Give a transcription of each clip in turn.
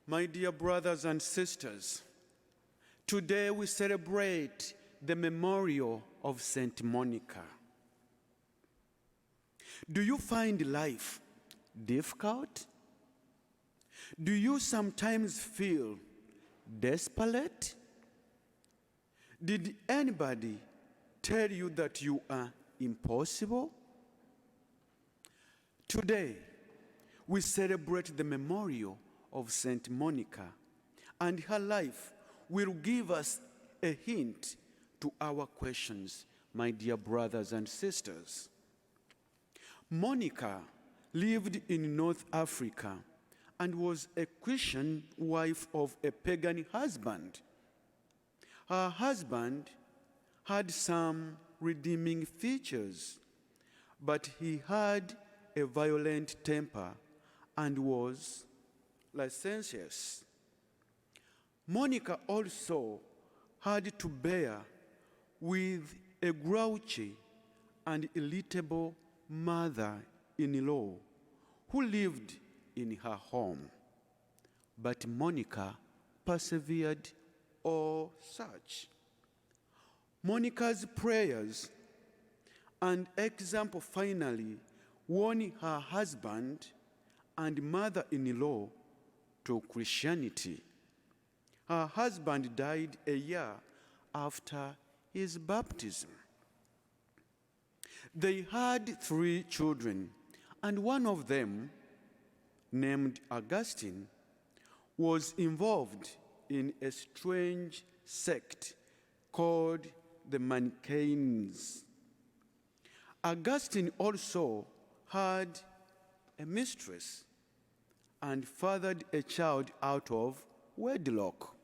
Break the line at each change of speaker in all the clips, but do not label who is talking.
My dear brothers and sisters, today we celebrate the memorial of Saint Monica. Do you find life difficult? Do you sometimes feel desperate? Did anybody tell you that you are impossible? Today, we celebrate the memorial of Saint Monica, and her life will give us a hint to our questions, my dear brothers and sisters. Monica lived in North Africa and was a Christian wife of a pagan husband. Her husband had some redeeming features, but he had a violent temper and was licentious. Monica also had to bear with a grouchy and irritable mother-in-law who lived in her home. But Monica persevered all such. Monica's prayers and example finally won her husband and mother-in-law to Christianity. Her husband died a year after his baptism. They had 3 children, and one of them, named Augustine, was involved in a strange sect called the Manichaeans. Augustine also had a mistress and fathered a child out of wedlock.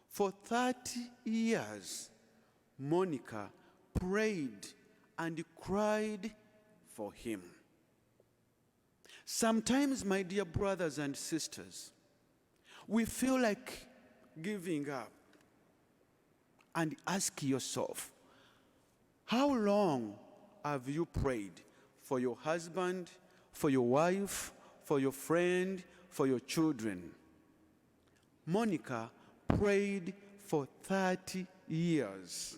For 30 years, Monica prayed and cried for him. Sometimes, my dear brothers and sisters, we feel like giving up. And ask yourself, how long have you prayed for your husband, for your wife, for your friend, for your children? Monica prayed for 30 years.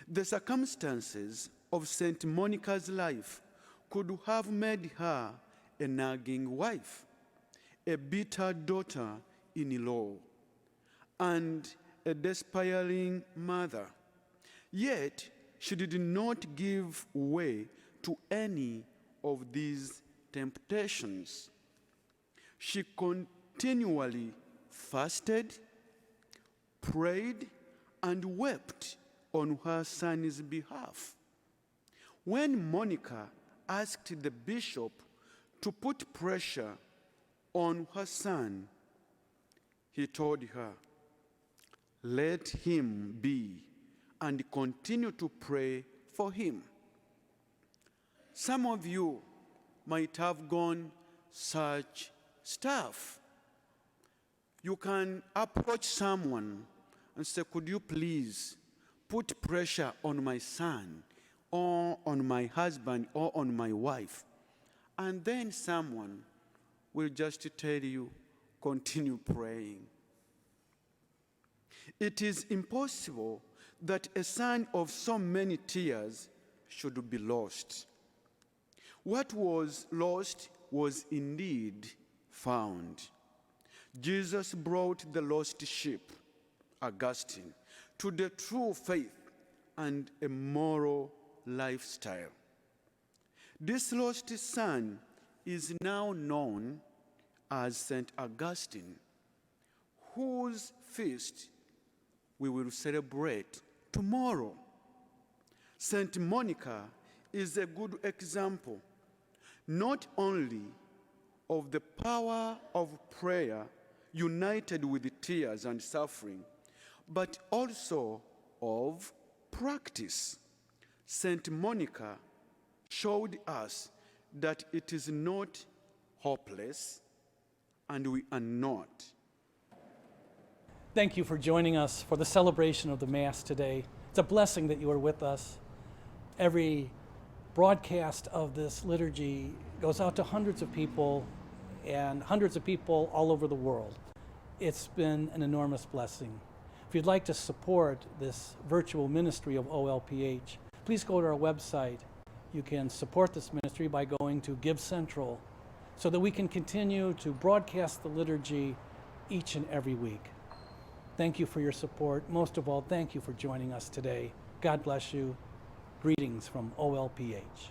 The circumstances of Saint Monica's life could have made her a nagging wife, a bitter daughter-in-law, and a despairing mother. Yet, she did not give way to any of these temptations. She continually fasted, prayed, and wept on her son's behalf. When Monica asked the bishop to put pressure on her son, he told her, "Let him be, and continue to pray for him." Some of you might have gone such stuff. You can approach someone and say, "Could you please put pressure on my son, or on my husband, or on my wife?" And then someone will just tell you, "Continue praying." It is impossible that a son of so many tears should be lost. What was lost was indeed found. Jesus brought the lost sheep, Augustine, to the true faith and a moral lifestyle. This lost son is now known as St. Augustine, whose feast we will celebrate tomorrow. Saint Monica is a good example, not only of the power of prayer united with tears and suffering, but also of practice. Saint Monica showed us that it is not hopeless, and we are not.
Thank you for joining us for the celebration of the Mass today. It's a blessing that you are with us. Every broadcast of this liturgy goes out to hundreds of people and hundreds of people all over the world. It's been an enormous blessing. If you'd like to support this virtual ministry of OLPH, please go to our website. You can support this ministry by going to Give Central so that we can continue to broadcast the liturgy each and every week. Thank you for your support. Most of all, thank you for joining us today. God bless you. Greetings from OLPH.